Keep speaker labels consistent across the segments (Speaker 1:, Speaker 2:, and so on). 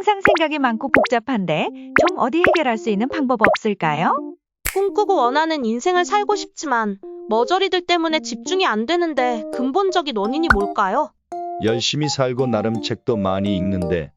Speaker 1: 항상 생각이 많고 복잡한데 좀 어디 해결할 수 있는 방법 없을까요?
Speaker 2: 꿈꾸고 원하는 인생을 살고 싶지만 머저리들 때문에 집중이 안 되는데 근본적인 원인이 뭘까요?
Speaker 3: 열심히 살고 나름 책도 많이 읽는데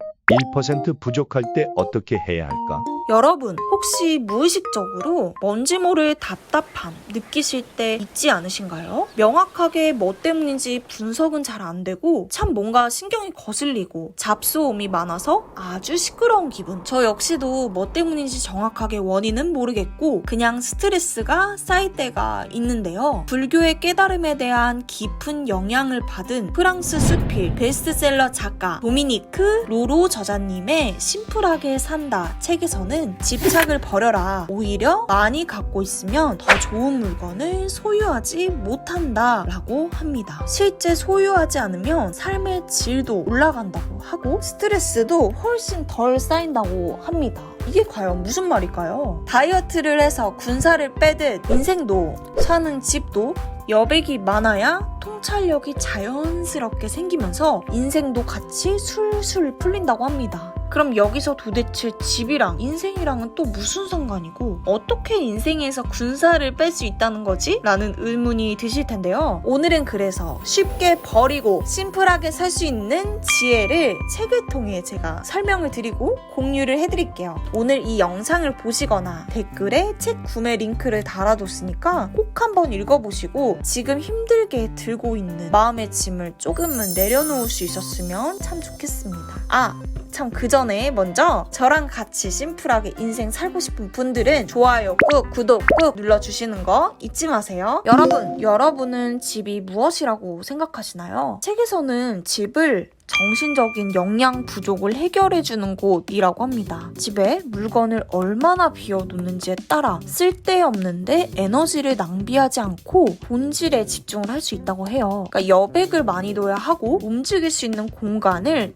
Speaker 3: 1% 부족할 때 어떻게 해야 할까?
Speaker 4: 여러분, 혹시 무의식적으로 뭔지 모를 답답함 느끼실 때 있지 않으신가요? 명확하게 뭐 때문인지 분석은 잘 안 되고 참 뭔가 신경이 거슬리고 잡소음이 많아서 아주 시끄러운 기분. 저 역시도 뭐 때문인지 정확하게 원인은 모르겠고 그냥 스트레스가 쌓일 때가 있는데요. 불교의 깨달음에 대한 깊은 영향을 받은 프랑스 수필 베스트셀러 작가 도미니크 로로 저자님의 심플하게 산다 책에서는 집착을 버려라. 오히려 많이 갖고 있으면 더 좋은 물건을 소유하지 못한다 라고 합니다. 실제 소유하지 않으면 삶의 질도 올라간다고 하고 스트레스도 훨씬 덜 쌓인다고 합니다. 이게 과연 무슨 말일까요? 다이어트를 해서 군살을 빼듯 인생도 사는 집도 여백이 많아야 통찰력이 자연스럽게 생기면서 인생도 같이 술술 풀린다고 합니다. 그럼 여기서 도대체 집이랑 인생이랑은 또 무슨 상관이고 어떻게 인생에서 군살을 뺄 수 있다는 거지? 라는 의문이 드실 텐데요. 오늘은 그래서 쉽게 버리고 심플하게 살 수 있는 지혜를 책을 통해 제가 설명을 드리고 공유를 해드릴게요. 오늘 이 영상을 보시거나 댓글에 책 구매 링크를 달아뒀으니까 꼭 한번 읽어보시고 지금 힘들게 들고 있는 마음의 짐을 조금은 내려놓을 수 있었으면 참 좋겠습니다. 참 그 전에 먼저 저랑 같이 심플하게 인생 살고 싶은 분들은 좋아요 꾹 구독 꾹 눌러주시는 거 잊지 마세요. 여러분은 집이 무엇이라고 생각하시나요? 책에서는 집을 정신적인 영양 부족을 해결해주는 곳이라고 합니다. 집에 물건을 얼마나 비워놓는지에 따라 쓸데없는데 에너지를 낭비하지 않고 본질에 집중을 할 수 있다고 해요. 그러니까 여백을 많이 둬야 하고 움직일 수 있는 공간을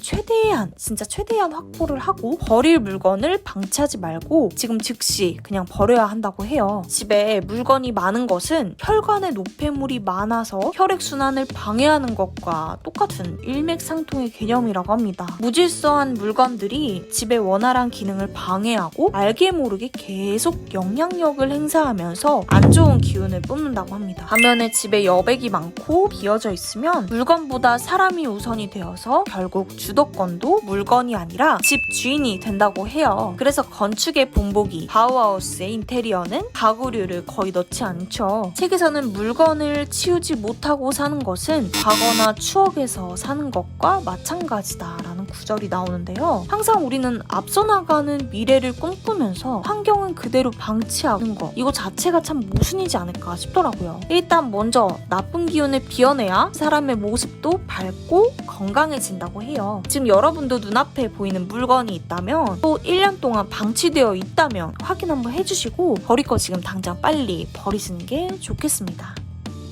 Speaker 4: 진짜 최대한 확보를 하고 버릴 물건을 방치하지 말고 지금 즉시 그냥 버려야 한다고 해요. 집에 물건이 많은 것은 혈관에 노폐물이 많아서 혈액순환을 방해하는 것과 똑같은 일맥상통의 개념이라고 합니다. 무질서한 물건들이 집의 원활한 기능을 방해하고 알게 모르게 계속 영향력을 행사하면서 안 좋은 기운을 뿜는다고 합니다. 반면에 집에 여백이 많고 비어져 있으면 물건보다 사람이 우선이 되어서 결국 주도권도 물건이 아니라 집 주인이 된다고 해요. 그래서 건축의 본보기 바우하우스의 인테리어는 가구류를 거의 넣지 않죠. 책에서는 물건을 치우지 못하고 사는 것은 과거나 추억에서 사는 것과 마찬가지다라는 구절이 나오는데요. 항상 우리는 앞서 나가는 미래를 꿈꾸면서 환경은 그대로 방치하는 것 이거 자체가 참 모순이지 않을까 싶더라고요. 일단 먼저 나쁜 기운을 비워내야 사람의 모습도 밝고 건강해진다고 해요. 지금 여러분도 눈앞에 보이는 물건이 있다면 또 1년 동안 방치되어 있다면 확인 한번 해주시고 버릴 거 지금 당장 빨리 버리시는 게 좋겠습니다.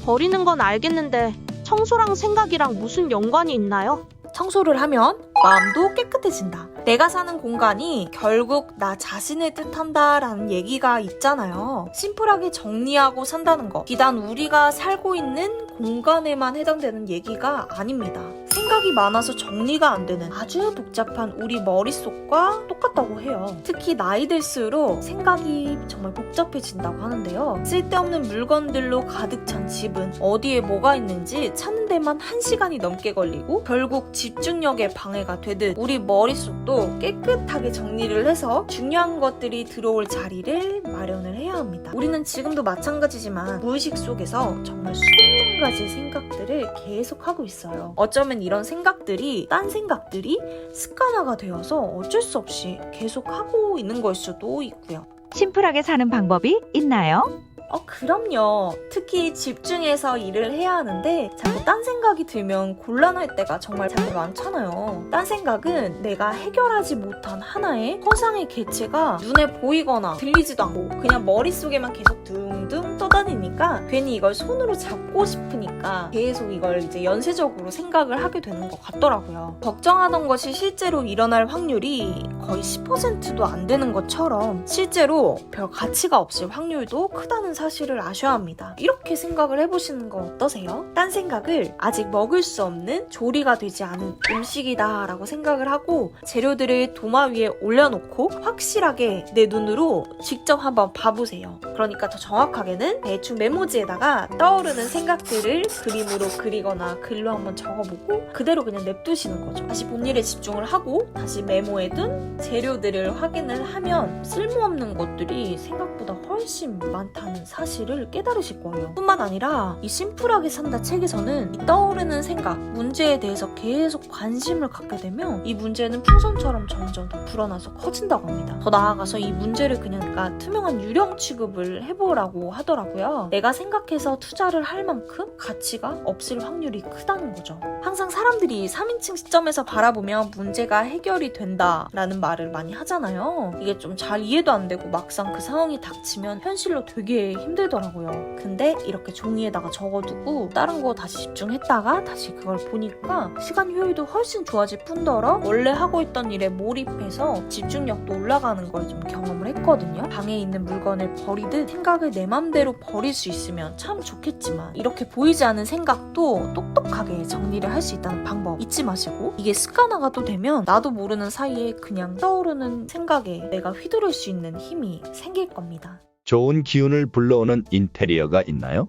Speaker 2: 버리는 건 알겠는데 청소랑 생각이랑 무슨 연관이 있나요?
Speaker 4: 청소를 하면 마음도 깨끗해진다. 내가 사는 공간이 결국 나 자신을 뜻한다 라는 얘기가 있잖아요. 심플하게 정리하고 산다는 거 비단 우리가 살고 있는 공간에만 해당되는 얘기가 아닙니다. 생각이 많아서 정리가 안 되는 아주 복잡한 우리 머릿속과 똑같다고 해요. 특히 나이 들수록 생각이 정말 복잡해진다고 하는데요. 쓸데없는 물건들로 가득 찬 집은 어디에 뭐가 있는지 찾는 데만 1시간이 넘게 걸리고 결국 집중력에 방해가 되듯 우리 머릿속도 깨끗하게 정리를 해서 중요한 것들이 들어올 자리를 마련을 해야 합니다. 우리는 지금도 마찬가지지만 무의식 속에서 정말 수백 가지 생각들을 계속 하고 있어요. 어쩌면 이런 생각들이 딴 생각들이 습관화가 되어서 어쩔 수 없이 계속 하고 있는 걸 수도 있고요.
Speaker 1: 심플하게 사는 방법이 있나요?
Speaker 4: 그럼요. 특히 집중해서 일을 해야 하는데 자꾸 딴 생각이 들면 곤란할 때가 정말 많잖아요. 딴 생각은 내가 해결하지 못한 하나의 허상의 개체가 눈에 보이거나 들리지도 않고 그냥 머릿속에만 계속 둥둥 떠다니니까 괜히 이걸 손으로 잡고 싶으니까 계속 이걸 이제 연쇄적으로 생각을 하게 되는 것 같더라고요. 걱정하던 것이 실제로 일어날 확률이 거의 10%도 안 되는 것처럼 실제로 별 가치가 없을 확률도 크다는 사실을 아셔야 합니다. 이렇게 생각을 해보시는 거 어떠세요? 딴 생각을 아직 먹을 수 없는 조리가 되지 않은 음식이다 라고 생각을 하고 재료들을 도마 위에 올려놓고 확실하게 내 눈으로 직접 한번 봐보세요. 그러니까 더 정확하게는 대충 메모지에다가 떠오르는 생각들을 그림으로 그리거나 글로 한번 적어보고 그대로 그냥 냅두시는 거죠. 다시 본 일에 집중을 하고 다시 메모해둔 재료들을 확인을 하면 쓸모없는 것들이 생각보다 훨씬 많다는 사실을 깨달으실 거예요. 뿐만 아니라 이 심플하게 산다 책에서는 이 떠오르는 생각, 문제에 대해서 계속 관심을 갖게 되면 이 문제는 풍선처럼 점점 더 불어나서 커진다고 합니다. 더 나아가서 이 문제를 그냥 투명한 유령 취급을 해보라고 하더라고요. 내가 생각해서 투자를 할 만큼 가치가 없을 확률이 크다는 거죠. 항상 사람들이 3인칭 시점에서 바라보면 문제가 해결이 된다라는 말을 많이 하잖아요. 이게 좀 잘 이해도 안 되고 막상 그 상황이 닥치면 현실로 되게 힘들더라고요. 근데 이렇게 종이에다가 적어두고 다른 거 다시 집중했다가 다시 그걸 보니까 시간 효율도 훨씬 좋아질 뿐더러 원래 하고 있던 일에 몰입해서 집중력도 올라가는 걸 좀 경험을 했거든요. 방에 있는 물건을 버리듯 생각을 내 맘대로 버릴 수 있으면 참 좋겠지만 이렇게 보이지 않는 생각도 똑똑하게 정리를 할 수 있다는 방법 잊지 마시고 이게 습관화가 또 되면 나도 모르는 사이에 그냥 떠오르는 생각에 내가 휘두를 수 있는 힘이 생길 겁니다.
Speaker 3: 좋은 기운을 불러오는 인테리어가 있나요?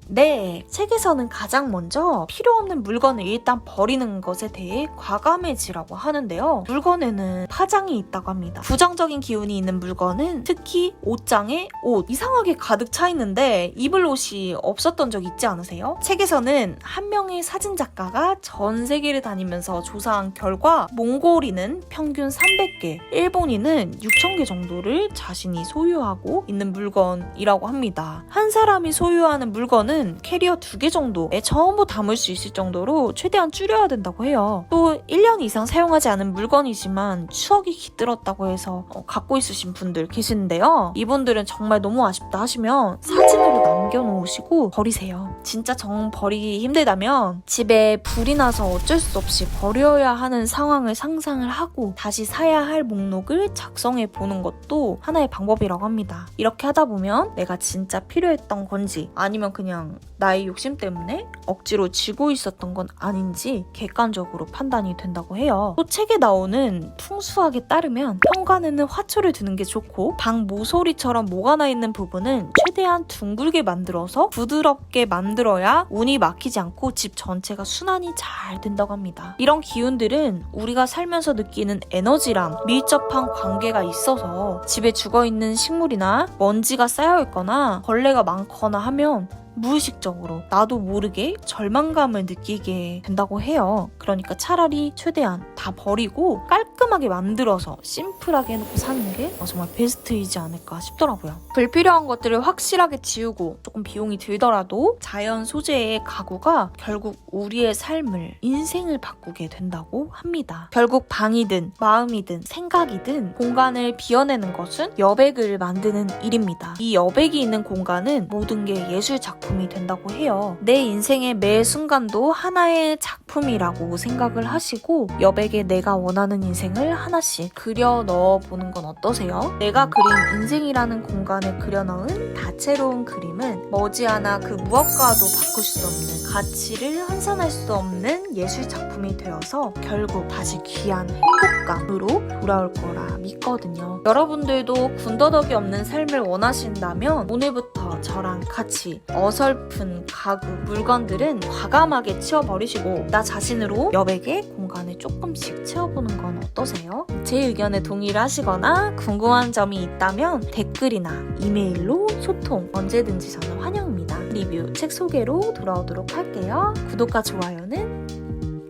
Speaker 4: 네, 책에서는 가장 먼저 필요 없는 물건을 일단 버리는 것에 대해 과감해지라고 하는데요. 물건에는 파장이 있다고 합니다. 부정적인 기운이 있는 물건은 특히 옷장에 옷 이상하게 가득 차 있는데 입을 옷이 없었던 적 있지 않으세요? 책에서는 한 명의 사진작가가 전 세계를 다니면서 조사한 결과 몽골인은 평균 300개, 일본인은 6,000개 정도를 자신이 소유하고 있는 물건이라고 합니다. 한 사람이 소유하는 물건은 캐리어 2개 정도에 전부 담을 수 있을 정도로 최대한 줄여야 된다고 해요. 또 1년 이상 사용하지 않은 물건이지만 추억이 깃들었다고 해서 갖고 있으신 분들 계시는데요. 이분들은 정말 너무 아쉽다 하시면 사진으로 남겨놓으시고 버리세요. 진짜 정 버리기 힘들다면 집에 불이 나서 어쩔 수 없이 버려야 하는 상황을 상상을 하고 다시 사야 할 목록을 작성해 보는 것도 하나의 방법이라고 합니다. 이렇게 하다 보면 내가 진짜 필요했던 건지 아니면 그냥 나의 욕심 때문에 억지로 쥐고 있었던 건 아닌지 객관적으로 판단이 된다고 해요. 또 책에 나오는 풍수학에 따르면 현관에는 화초를 두는 게 좋고 방 모서리처럼 모가 나 있는 부분은 최대한 둥글게 만들어서 부드럽게 만들어야 운이 막히지 않고 집 전체가 순환이 잘 된다고 합니다. 이런 기운들은 우리가 살면서 느끼는 에너지랑 밀접한 관계가 있어서 집에 죽어있는 식물이나 먼지가 쌓여있거나 벌레가 많거나 하면 무의식적으로 나도 모르게 절망감을 느끼게 된다고 해요. 그러니까 차라리 최대한 다 버리고 깔끔하게 만들어서 심플하게 해놓고 사는 게 정말 베스트이지 않을까 싶더라고요. 불필요한 것들을 확실하게 지우고 조금 비용이 들더라도 자연 소재의 가구가 결국 우리의 삶을, 인생을 바꾸게 된다고 합니다. 결국 방이든 마음이든 생각이든 공간을 비워내는 것은 여백을 만드는 일입니다. 이 여백이 있는 공간은 모든 게 예술 작품이 된다고 해요. 내 인생의 매 순간도 하나의 작품이라고 생각을 하시고 여백에 내가 원하는 인생을 하나씩 그려 넣어보는 건 어떠세요? 내가 그린 인생이라는 공간에 그려 넣은 다채로운 그림은 머지않아 그 무엇과도 바꿀 수 없는 가치를 환산할 수 없는 예술 작품이 되어서 결국 다시 귀한 행복감으로 돌아올 거라 믿거든요. 여러분들도 군더더기 없는 삶을 원하신다면 오늘부터 저랑 같이 어설픈 가구, 물건들은 과감하게 치워버리시고 나 자신으로 여백의 공간을 조금씩 채워보는 건 어떠세요? 제 의견에 동의를 하시거나 궁금한 점이 있다면 댓글이나 이메일로 소통 언제든지 저는 환영입니다. 리뷰, 책 소개로 돌아오도록 할게요. 구독과 좋아요는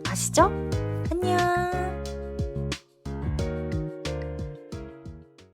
Speaker 4: 아시죠? 안녕.